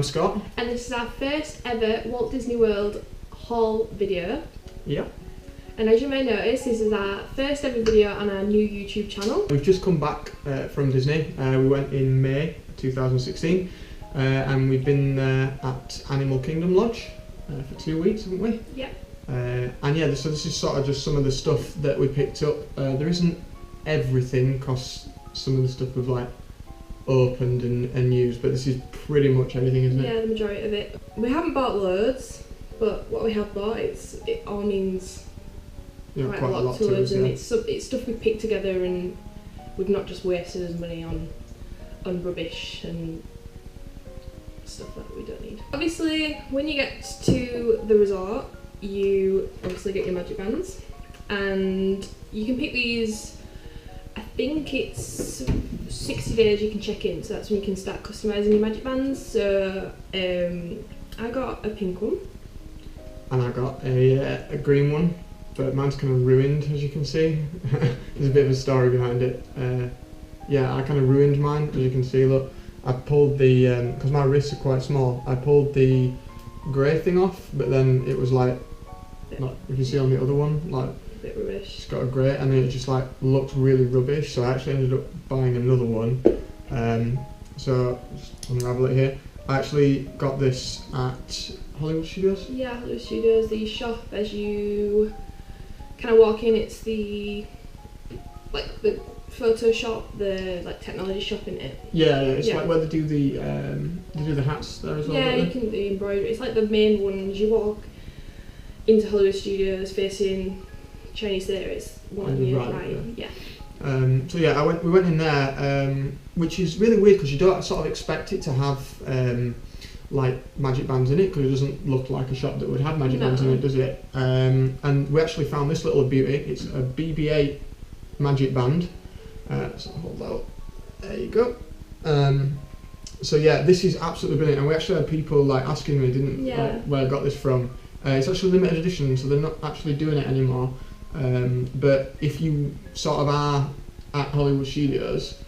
I'm Scott. And this is our first ever Walt Disney World Haul video. Yeah. And as you may notice, this is our first ever video on our new YouTube channel. We've just come back from Disney. We went in May 2016 and we've been at Animal Kingdom Lodge for 2 weeks, haven't we? Yeah. And yeah, so this is sort of just some of the stuff that we picked up. There isn't everything, because some of the stuff we've like opened and used, but this is pretty much everything, isn't it? Yeah, the majority of it. We haven't bought loads, but what we have bought, it all means quite a lot to us, and it's stuff we've picked together, and we've not just wasted as money on rubbish and stuff that we don't need. Obviously, when you get to the resort, you obviously get your magic bands, and you can pick these. I think it's 60 days you can check in, so that's when you can start customising your magic bands. So I got a pink one. And I got a green one, but mine's kind of ruined, as you can see. There's a bit of a story behind it. Yeah, I kind of ruined mine, as you can see. Look, I pulled the, because my wrists are quite small, I pulled the grey thing off, but then it was like if you see on the other one, like, bit rubbish. It's got a grey, and then it just like looked really rubbish, so I actually ended up buying another one. So just unravel it here. I actually got this at Hollywood Studios. Yeah, Hollywood Studios. The shop, as you kind of walk in, it's the photo shop, the like technology shop in it. Yeah, it's like where they do the hats there as well. Yeah, you can do embroidery. It's like the main one as you walk into Hollywood Studios facing Chinese Theatre. It's one on your right. Yeah. So yeah, we went in there, which is really weird because you don't sort of expect it to have like magic bands in it, because it doesn't look like a shop that would have magic bands in it, does it? And we actually found this little beauty. It's a BB-8 magic band. So hold that up. There you go. So yeah, this is absolutely brilliant, and we actually had people like asking me, like, where I got this from. It's actually limited edition, so they're not actually doing it anymore. But if you sort of are at Hollywood Studios,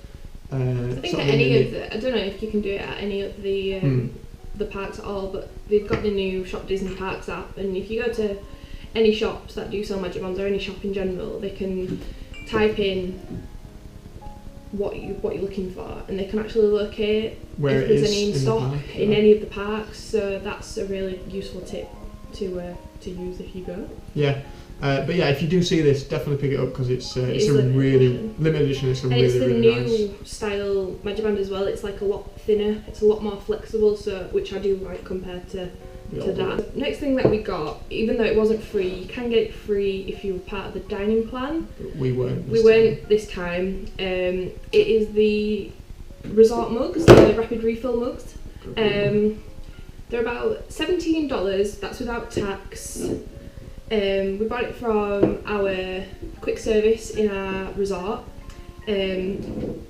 I think at I don't know if you can do it at any of the parks at all, but they've got the new Shop Disney Parks app, and if you go to any shops that do sell magic bands, or any shop in general, they can type in what you're looking for, and they can actually locate where if there's any in stock in any of the parks. So that's a really useful tip to use if you go. Yeah. But yeah, if you do see this, definitely pick it up, because it's a really limited edition. It's a really, really nice. And it's the new style magic band as well. It's like a lot thinner. It's a lot more flexible, so which I do like compared to that. Next thing that we got, even though it wasn't free, you can get it free if you're part of the dining plan. But we weren't. This time. It is the resort mugs, the rapid refill mugs. They're about $17. That's without tax. We bought it from our quick service in our resort, and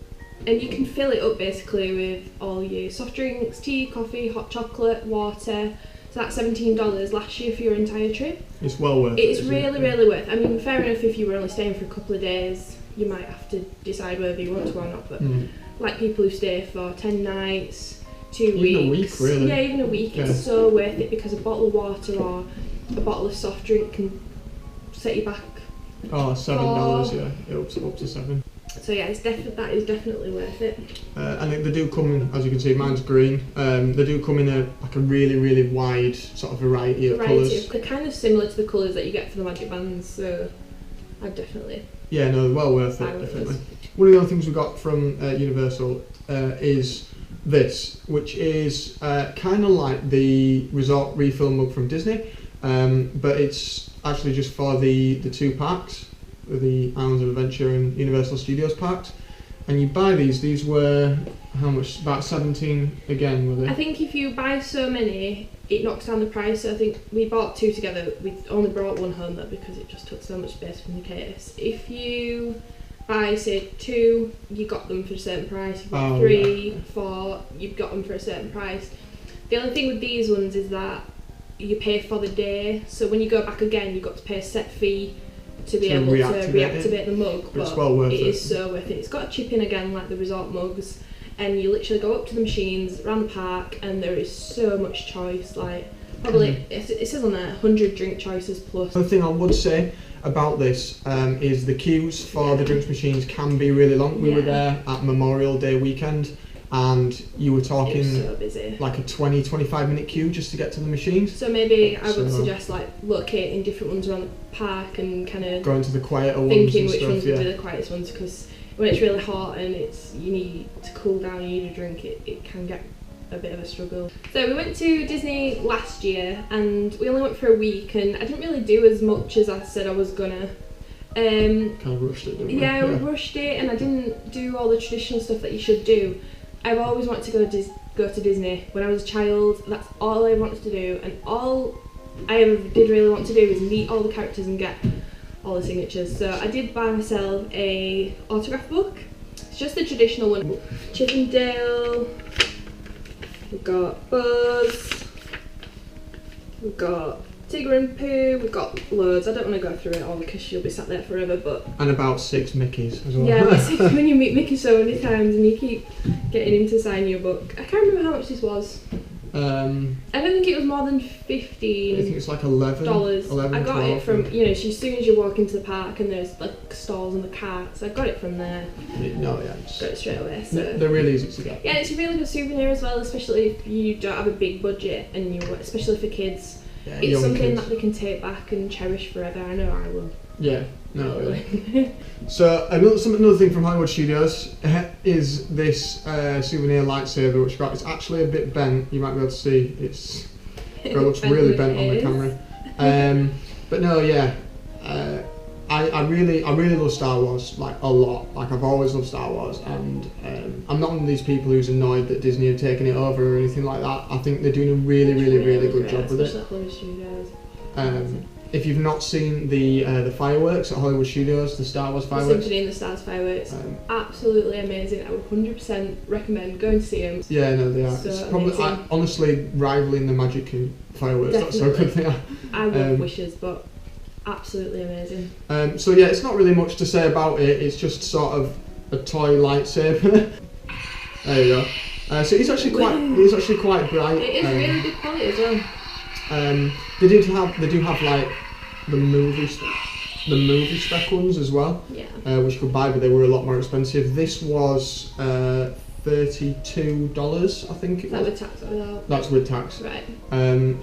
you can fill it up basically with all your soft drinks, tea, coffee, hot chocolate, water. So that's $17 lasts you for your entire trip. It's well worth it. It's really worth it. I mean, fair enough, if you were only staying for a couple of days, you might have to decide whether you want to or not, but like people who stay for 10 nights, 2 weeks. Even a week, really. Yeah, even a week. It's so worth it, because a bottle of water or a bottle of soft drink can set you back. Oh, $7, yeah. It up to $7. So yeah, that is definitely worth it. And they do come in, as you can see, mine's green. They do come in a really wide sort of variety of colours. They're kind of similar to the colours that you get for the magic bands, so I'd definitely. Yeah, no, well worth it, definitely. One of the other things we got from Universal is this, which is kind of like the resort refill mug from Disney. But it's actually just for the two parks, the Islands of Adventure and Universal Studios parks. And you buy these were, how much? About 17 again, were they? I think if you buy so many, it knocks down the price. So I think we bought 2 together. We only brought 1 home though, because it just took so much space from the case. If you buy, say, 2, you got them for a certain price. If you buy 3, 4, you've got them for a certain price. The only thing with these ones is that you pay for the day, so when you go back again, you've got to pay a set fee to be able to reactivate the mug. But it's well worth it. It is so worth it. It's got a chip in again, like the resort mugs. and you literally go up to the machines around the park, and there is so much choice. Like probably it says on there 100 drink choices plus. One thing I would say about this is the queues for the drinks machines can be really long. We were there at Memorial Day weekend, and you were talking so busy. Like a 20-25 minute queue just to get to the machines. So maybe I would suggest like locating different ones around the park and kind of going to the quieter ones, thinking which ones would be the quietest ones, because when it's really hot and you need to cool down, you need a drink, it can get a bit of a struggle. So we went to Disney last year, and we only went for a week, and I didn't really do as much as I said I was gonna. Kind of rushed it, didn't we? Yeah, we rushed it, and I didn't do all the traditional stuff that you should do. I've always wanted to go to Disney. When I was a child, that's all I wanted to do, and all I ever did really want to do is meet all the characters and get all the signatures. So I did buy myself a autograph book. It's just the traditional one. Chip and Dale. We've got Buzz. We've got Tigger and Pooh. We've got loads. I don't want to go through it all because you'll be sat there forever, but... And about 6 Mickeys as well. Yeah, when you meet Mickey so many times and you keep getting him to sign your book. I can't remember how much this was. I don't think it was more than $15. I think it's like $11. I got 12, it from, you know, as soon as you walk into the park and there's like stalls and the carts, I got it from there. No, yeah. Got it straight away. So. They're really easy to get. Yeah, it's a really good souvenir as well, especially if you don't have a big budget, and especially for kids. Yeah, it's something that they can take back and cherish forever. I know I will. Yeah, no, really. So another thing from Hollywood Studios is this souvenir lightsaber, which it's actually a bit bent. You might be able to see it looks really bent on the camera. But no, yeah, I really love Star Wars, like a lot. Like I've always loved Star Wars, and I'm not one of these people who's annoyed that Disney have taken it over or anything like that. I think they're doing a really good job with it. If you've not seen the fireworks at Hollywood Studios, the Star Wars fireworks, the Symphony and the Stars fireworks, absolutely amazing. I would 100% recommend going to see them. Yeah, no, they are. So it's probably honestly rivaling the Magic fireworks. Definitely. That's so good they are. I love Wishes, but absolutely amazing. So yeah, it's not really much to say about it. It's just sort of a toy lightsaber. There you go. So it's actually quite bright. It is really good quality as well. They do have like the movie spec ones as well, which you could buy, but they were a lot more expensive. This was $32, I think it was. Is that with tax or without? That's with tax. Right.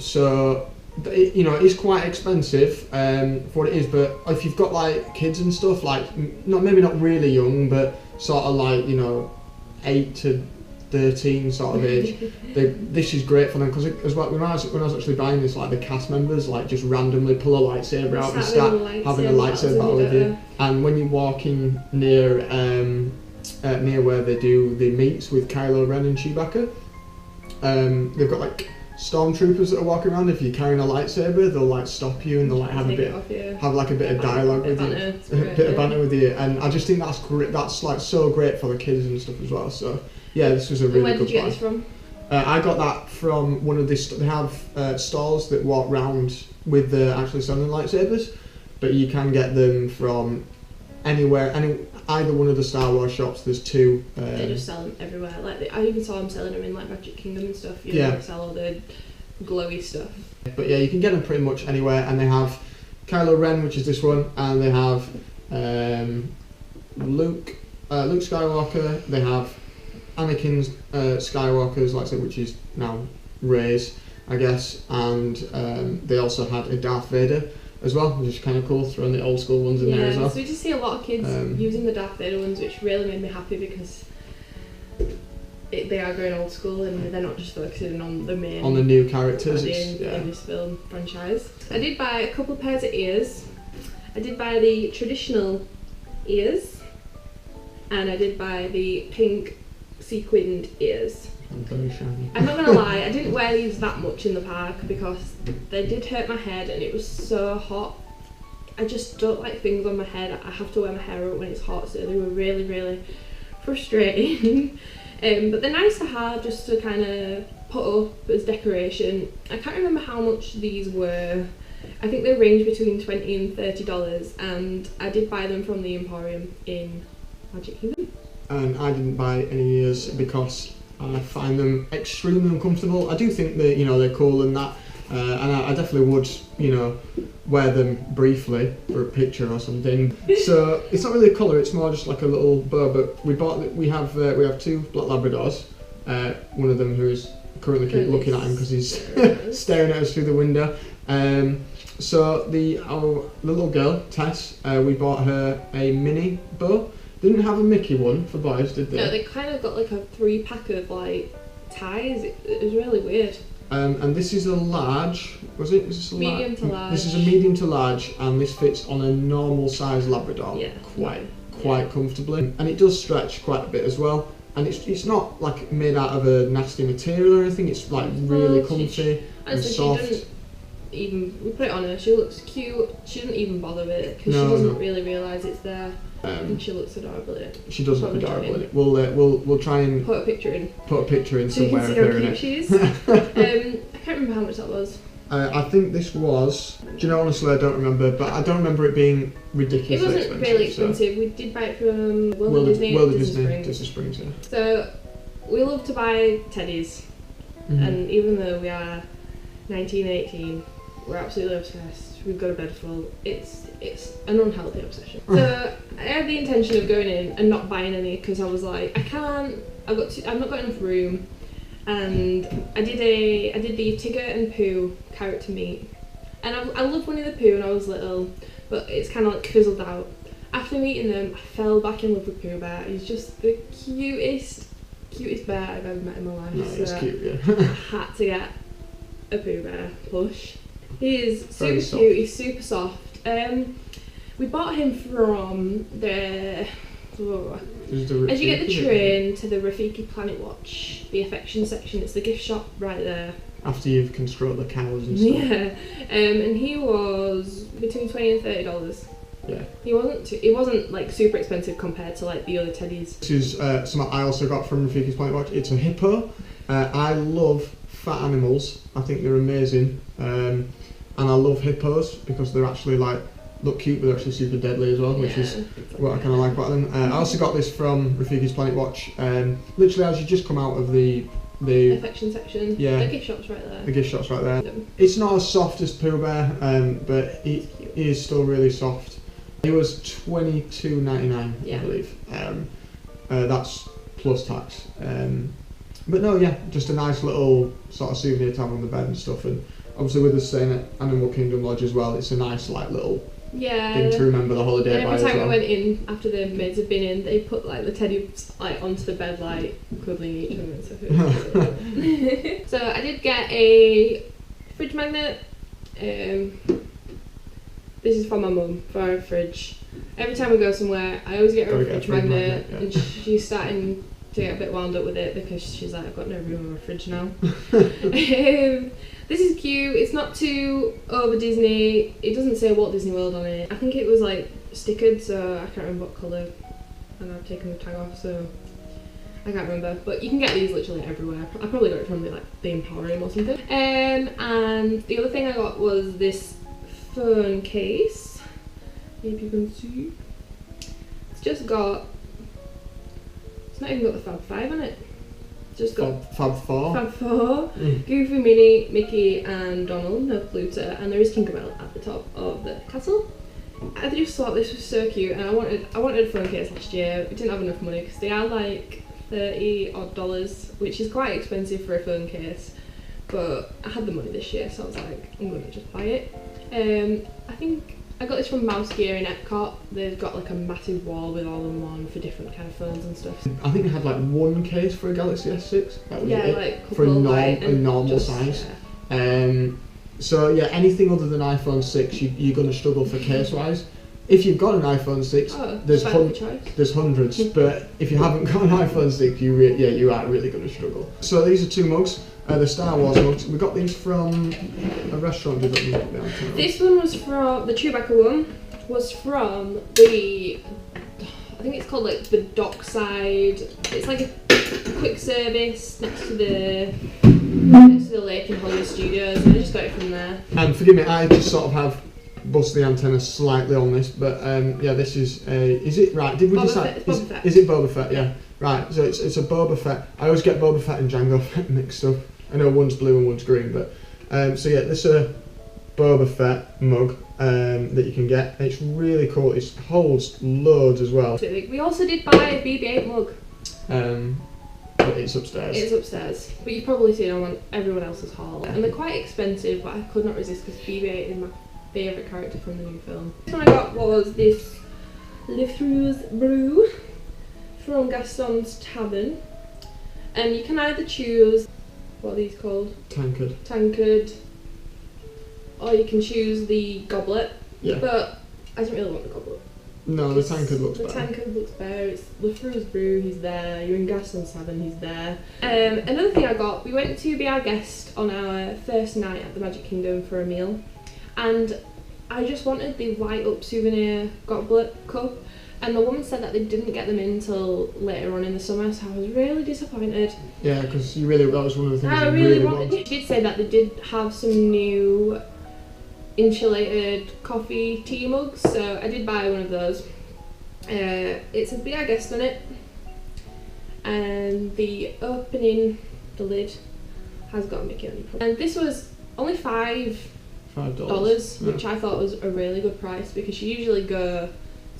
So it is quite expensive for what it is, but if you've got like kids and stuff, like maybe not really young, but sort of like 8 to 13 sort of age, this is great for them, because as well, when I was actually buying this, like the cast members like just randomly pull a lightsaber out and start having a lightsaber battle with you. And when you're walking near where they do the meets with Kylo Ren and Chewbacca, they've got like stormtroopers that are walking around. If you're carrying a lightsaber, they'll like stop you and they'll like have a bit of dialogue with you, a bit of banter with you, and I just think that's great. That's like so great for the kids and stuff as well. So yeah, this was a really good buy. Where did you get this from? I got that from one of these. They have stalls that walk round with the actually selling lightsabers, but you can get them from anywhere, either one of the Star Wars shops. There's two. They just sell them everywhere. Like I even saw them selling them in like Magic Kingdom and stuff. You know, sell all the glowy stuff. But yeah, you can get them pretty much anywhere, and they have Kylo Ren, which is this one, and they have Luke Skywalker. They have Anakin Skywalker's lightsaber, which is now Rey's, I guess, and they also had a Darth Vader as well, which is kind of cool, throwing the old school ones in there as well. So we just see a lot of kids using the Darth Vader ones, which really made me happy, because they are going old school and they're not just focusing on the new characters in this film franchise. I did buy a couple of pairs of ears. I did buy the traditional ears, and I did buy the pink sequined ears. Very shiny. I'm not gonna lie, I didn't wear these that much in the park because they did hurt my head and it was so hot. I just don't like things on my head. I have to wear my hair up when it's hot, so they were really, really frustrating. But they're nice to have just to kind of put up as decoration. I can't remember how much these were. I think they range between $20 and $30, and I did buy them from the Emporium in Magic Kingdom. and I didn't buy any ears because I find them extremely uncomfortable. I do think that, you know, they're cool and that, and I definitely would, you know, wear them briefly for a picture or something. So it's not really a colour, it's more just like a little bow. But we have 2 black Labradors. One of them who is currently keep looking at him because he's staring at us through the window. So our little girl Tess, we bought her a mini bow. Didn't have a Mickey one for boys, did they? No, they kind of got like a 3-pack of like ties. It was really weird. And this is a large. Was it? Is this a medium to large? This is a medium to large, and this fits on a normal size Labrador. Yeah. Quite comfortably, and it does stretch quite a bit as well. And it's not like made out of a nasty material or anything. It's like really comfy and soft. We put it on her. She looks cute. She doesn't even bother with it because she doesn't really realise it's there. And she looks adorable in it. She does look adorable in it. We'll try and put a picture in. So somewhere you can see how cute she is. I can't remember how much that was. I think this was. Do you know? Honestly, I don't remember, but I don't remember it being ridiculously expensive. It wasn't really expensive. We did buy it from Walt Disney Springs. Yeah. So we love to buy teddies, and even though we are 19, 18, we're absolutely obsessed. We've got a bed full. It's an unhealthy obsession. So I had the intention of going in and not buying any because I was like, I've not got enough room. And I did the Tigger and Pooh character meet, and I loved Winnie the Pooh when I was little, but it's kind of like fizzled out. After meeting them, I fell back in love with Pooh Bear. He's just the cutest bear I've ever met in my life. No, he's cute, yeah. I had to get a Pooh Bear plush. He is super cute. He's super soft. We bought him from the. As you get the train to the Rafiki Planet Watch, the affection section, it's the gift shop right there. After you've constructed the cows and stuff. Yeah, and he was between $20 and $30. Yeah. It wasn't like super expensive compared to like the other teddies. This is something I also got from Rafiki's Planet Watch. It's a hippo. I love fat animals. I think they're amazing. And I love hippos because they're actually like look cute, but they're actually super deadly as well, which is what I kind of like about them. I also got this from Rafiki's Planet Watch. Literally, as you just come out of the affection section, the gift shop's right there. The gift shop's right there. It's not as soft as Pooh Bear, but it is still really soft. It was $22.99, I believe. That's plus tax. But no, yeah, just a nice little sort of souvenir to have on the bed and stuff. And obviously, with us staying at Animal Kingdom Lodge as well, it's a nice like little thing to remember the holiday by as well. Every time we went in, after the maids had been in, they put like the teddies like onto the bed, like cuddling each other and stuff. So I did get a fridge magnet. This is for my mum, for our fridge. Every time we go somewhere, I always get her a fridge magnet, and she's starting to get a bit wound up with it because she's like, I've got no room in my fridge now. This is cute. It's not too over Disney. It doesn't say Walt Disney World on it. I think it was like stickered, so I can't remember what colour. And I've taken the tag off, so I can't remember. But you can get these literally everywhere. I probably got it from like the Emporium or something. And the other thing I got was this phone case. Maybe you can see. It's just got. It's not even got the Fab 5 on it. Just got Fab 4. Fab 4, Goofy, Minnie, Mickey and Donald, no Pluto, and there is Tinkerbell at the top of the castle. I just thought this was so cute, and I wanted a phone case last year. We didn't have enough money because they are like $30 odd, which is quite expensive for a phone case. But I had the money this year, so I was like, I'm going to just buy it. I think I got this from Mouse Gear in Epcot. They've got like a massive wall with all in one for different kind of phones and stuff. I think they had like one case for a Galaxy S6. That was it. Like for a normal size. Yeah. So yeah, anything other than iPhone 6, you're going to struggle for case-wise. If you've got an iPhone 6, there's hundreds. But if you haven't got an iPhone 6, you are really going to struggle. So these are 2 mugs. The Star Wars mugs. We got these from a restaurant. This one was from the Chewbacca one. Was from the. I think it's called like the Dockside. It's like a quick service next to the lake in Hollywood Studios. And I just got it from there. And forgive me, I just sort of have bust the antenna slightly on this, but yeah, this is a. Is it right? Did we decide? Is it Boba Fett? Yeah. Right. So it's a Boba Fett. I always get Boba Fett and Jango Fett mixed up. I know one's blue and one's green, but so yeah, this is a Boba Fett mug that you can get. It's really cool. It holds loads as well. We also did buy a BB-8 mug. But it's upstairs. It's upstairs, but you've probably seen them on everyone else's haul, and they're quite expensive. But I could not resist because BB-8 is my favourite character from the new film. This one I got was this Lefroy's Brew from Gaston's Tavern, and you can either choose, what are these called? Tankard. Or you can choose the goblet. Yeah. But I don't really want the goblet. No, the tankard looks better. The tankard looks better. It's Lefroy's Brew, he's there. You're in Gaston's Tavern, he's there. Another thing I got, we went to be our guest on our first night at the Magic Kingdom for a meal, and I just wanted the light up souvenir goblet cup, and the woman said that they didn't get them in until later on in the summer, so I was really disappointed. Yeah, because that was one of the things I really wanted. She did say that they did have some new insulated coffee tea mugs, so I did buy one of those. It's a Be Our Guest on it, and the lid has got a Mickey on it. And this was only $5, which I thought was a really good price, because you usually go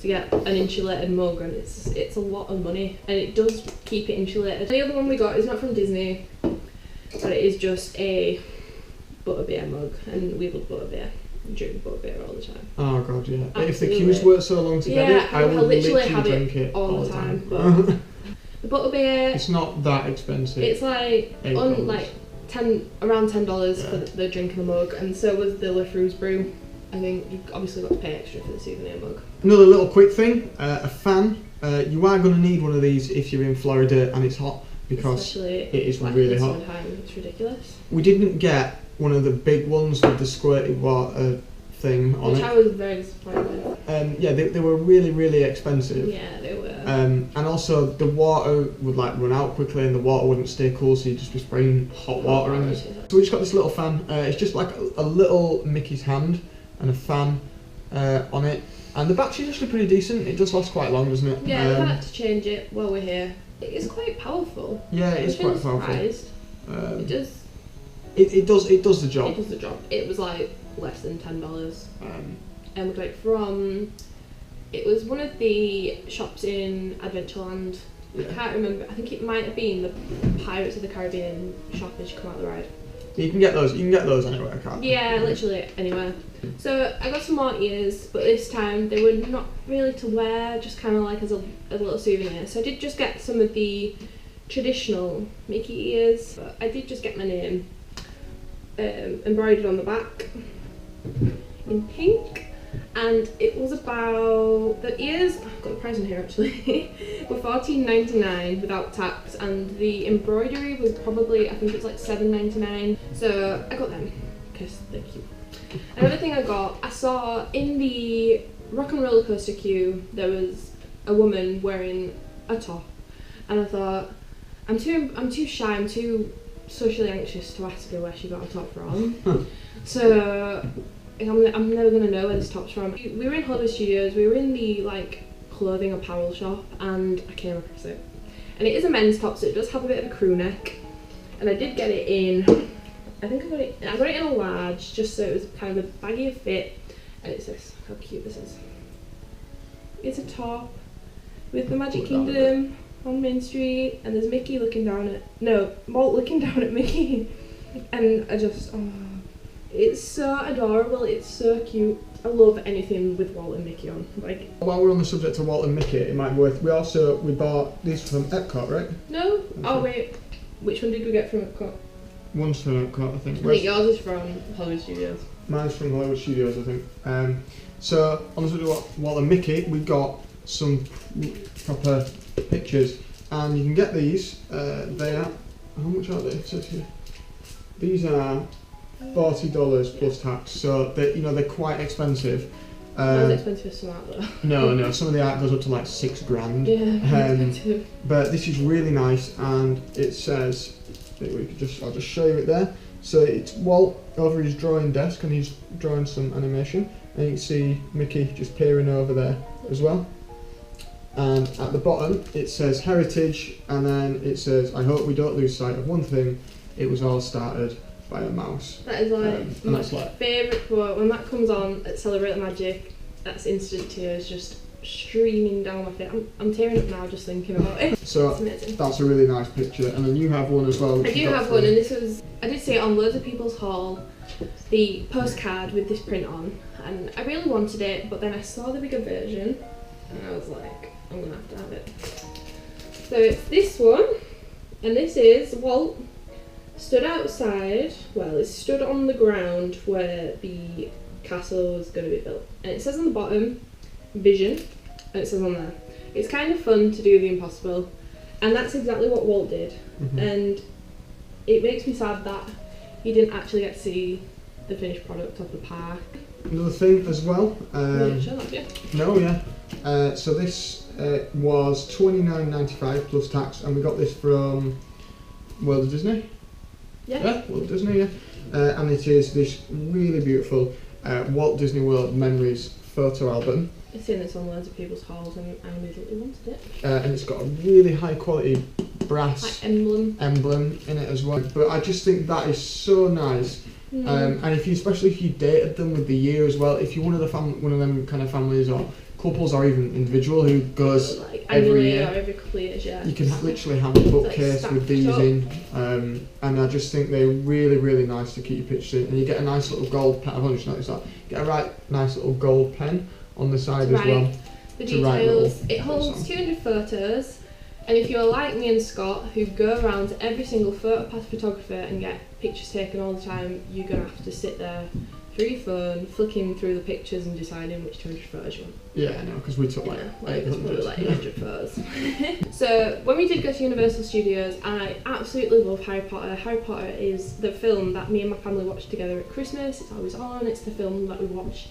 to get an insulated mug and it's a lot of money, and it does keep it insulated. The other one we got is not from Disney, but it is just a butterbeer mug, and we love butterbeer. We drink butterbeer all the time. Oh god, yeah. Absolutely. If the queues were so long to get it, I would literally have drink it all the time. But the butterbeer, it's not that expensive. It's like around $10 for the drink and the mug, and so was the Lefroy's Brew. I think you obviously got to pay extra for the souvenir mug. Another little quick thing, a fan. You are going to need one of these if you're in Florida and it's hot, because especially it is really hot. It's ridiculous. We didn't get one of the big ones with the squirty water thing on it. Which I was very disappointed with. Yeah, they were really, really expensive. Yeah, they were. And also the water would like run out quickly, and the water wouldn't stay cool, so you'd just be spraying hot water in it. So we just got this little fan. It's just like a little Mickey's hand and a fan on it. And the battery's actually pretty decent. It does last quite long, doesn't it? Yeah, we had to change it while we're here. It is quite powerful. Yeah, it is quite powerful. It does. It does the job. It does the job. It was like less than $10. And we got it from. It was one of the shops in Adventureland. Yeah. I can't remember. I think it might have been the Pirates of the Caribbean shop as you come out the ride. You can get those. You can get those anywhere, can't you? Yeah, literally anywhere. So I got some more ears, but this time they were not really to wear, just kind of like as a little souvenir. So I did just get some of the traditional Mickey ears, but I did just get my name embroidered on the back in pink, and it was about, the ears, I've got the price on here actually, were $14.99 without tax, and the embroidery was probably, I think it was like $7.99, so I got them because they're cute. Another thing I saw in the Rock and Roller Coaster queue, there was a woman wearing a top, and I thought, I'm too shy, I'm too socially anxious to ask her where she got a top from. So I'm never gonna know where this top's from. We were in Hollywood Studios, we were in the like clothing apparel shop, and I came across it. And it is a men's top, so it does have a bit of a crew neck. And I did get it in, I got it in a large, just so it was kind of a baggier fit. And it's this, how cute this is. It's a top with the Magic Kingdom on Main Street, and there's Mickey looking down at, Walt looking down at Mickey. And I just, it's so adorable, it's so cute. I love anything with Walt and Mickey on. Like, while we're on the subject of Walt and Mickey, it might be worth, we bought these from Epcot, right? No? Oh wait, which one did we get from Epcot? One's from Epcot, I think. I think yours is from Hollywood Studios. Mine's from Hollywood Studios, I think. So, on the subject of Walt and Mickey, we got some proper pictures, and you can get these. They are, how much are they? It says here. These are $40 plus tax, so they're quite expensive. Not as expensive as some art though. No, some of the art goes up to like $6,000. Yeah, expensive. But this is really nice, and it says, I'll just show you it there. So it's Walt over his drawing desk, and he's drawing some animation, and you can see Mickey just peering over there as well. And at the bottom it says heritage, and then it says, I hope we don't lose sight of one thing, it was all started by a mouse. That is like my favourite quote. When that comes on at Celebrate the Magic, that's instant tears just streaming down my face. I'm tearing up now just thinking about it. So that's a really nice picture, and then you have one as well. I do have one, and I did see it on loads of people's haul, the postcard with this print on, and I really wanted it, but then I saw the bigger version and I was like, I'm gonna have to have it. So it's this one, and this is Walt stood outside, well, it stood on the ground where the castle was going to be built, and it says on the bottom vision, and it says on there, it's kind of fun to do the impossible, and that's exactly what Walt did. And it makes me sad that he didn't actually get to see the finished product of the park. Another thing as well, So this was $29.95 plus tax, and we got this from Walt Disney. Walt Disney, and it is this really beautiful Walt Disney World Memories photo album. I've seen this on loads of people's hauls and I immediately wanted it. And it's got a really high quality brass emblem in it as well. But I just think that is so nice. And especially if you dated them with the year as well, if you're one of them kind of families or couples or even individual who goes like every year or every couple of years, you can literally have a bookcase with these in, and I just think they're really, really nice to keep your pictures in, and you get a nice little gold pen. I've only just noticed that. Get a nice little gold pen on the side as well. The details. It holds 200 photos, and if you're like me and Scott, who go around to every single photopath photographer and get pictures taken all the time, you're gonna have to sit there through your phone, flicking through the pictures and deciding which 200 photos you want. Yeah, I know, because we took like 800. Like 800 photos. So when we did go to Universal Studios, I absolutely love Harry Potter. Harry Potter is the film that me and my family watch together at Christmas. It's always on. It's the film that we watch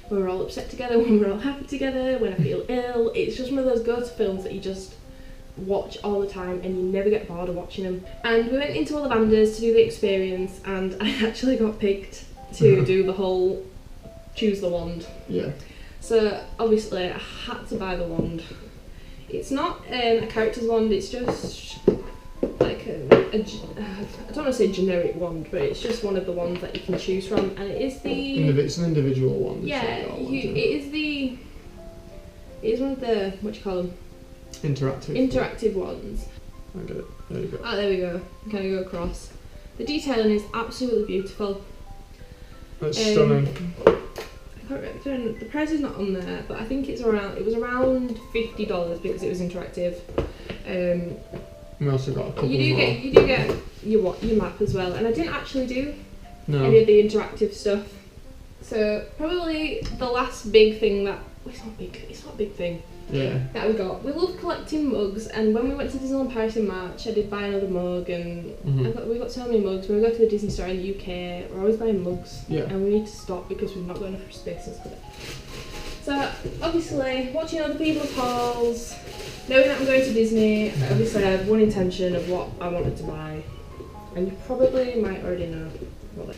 when we're all upset together, when we're all happy together, when I feel ill. It's just one of those go-to films that you just watch all the time and you never get bored of watching them. And we went into all the vendors to do the experience, and I actually got picked to do the whole choose the wand. Yeah. So obviously I had to buy the wand. It's not a character's wand, it's just like I don't want to say generic wand, but it's just one of the wands that you can choose from, and it is it's an individual wand. Yeah, it is one of the, what do you call them? Interactive wands. I get it. There you go. Ah, there we go. I'm gonna go across. The detailing is absolutely beautiful. That's stunning. I can't remember, the price is not on there, but I think it was around $50 because it was interactive. We also got a couple more. You do get your map as well, and I didn't actually do any of the interactive stuff. So probably the last big thing it's not a big thing. Yeah. That we got. We love collecting mugs, and when we went to Disneyland Paris in March, I did buy another mug, and we got so many mugs. When we go to the Disney store in the UK, we're always buying mugs, and we need to stop because we've not got enough spaces for it. So obviously, watching other people's hauls, knowing that I'm going to Disney, obviously I had one intention of what I wanted to buy, and you probably might already know what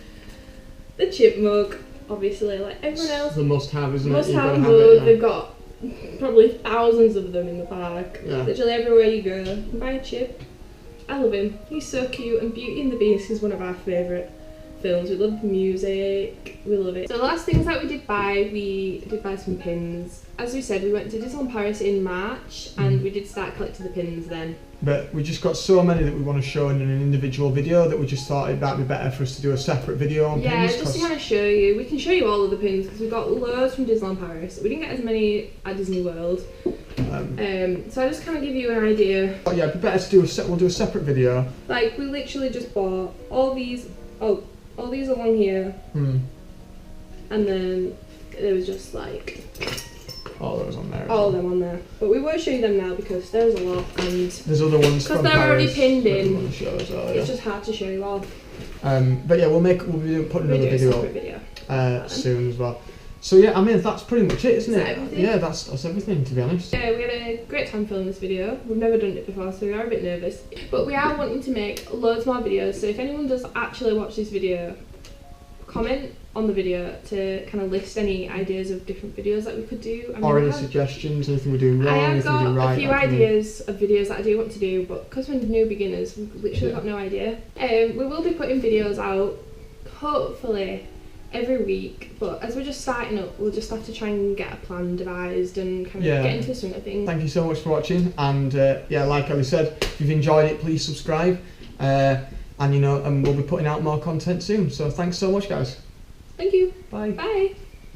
the chip mug. Obviously, like everyone else, the must-have, isn't it? Must-have mug. They've got probably thousands of them in the park. Yeah. Literally everywhere you go, you can buy a chip. I love him. He's so cute, and Beauty and the Beast is one of our favourite films. We love the music. We love it. So the last things that we did buy some pins. As we said, we went to Disneyland Paris in March, and we did start collecting the pins then. But we just got so many that we want to show in an individual video that we just thought it might be better for us to do a separate video on pins. Yeah, just to kind of show you. We can show you all of the pins because we got loads from Disneyland Paris. We didn't get as many at Disney World. So I just kind of give you an idea. Oh yeah, it'd be better to do we'll do a separate video. Like we literally just bought all these. All these along here. And then there was just like all those on there. All of them on there. But we won't show you them now because there's a lot, and there's other ones from Paris. Because they're already pinned in. It's just hard to show you all. But yeah, we'll be putting another video soon as well. So yeah, I mean that's pretty much it, isn't it? Everything? Yeah, that's everything, to be honest. Yeah, we had a great time filming this video. We've never done it before, so we are a bit nervous. But we are wanting to make loads more videos, so if anyone does actually watch this video, comment on the video to kind of list any ideas of different videos that we could do. Or any suggestions, anything we're doing wrong, anything we're doing right. I have got a few ideas of videos that I do want to do, but because we're new beginners, we've literally got no idea. We will be putting videos out, hopefully, every week, but as we're just starting up, we'll just have to try and get a plan devised and kind of get into the swing of things. Thank you so much for watching, and like Ellie said, if you've enjoyed it, please subscribe, and we'll be putting out more content soon. So thanks so much, guys. Thank you. Bye. Bye.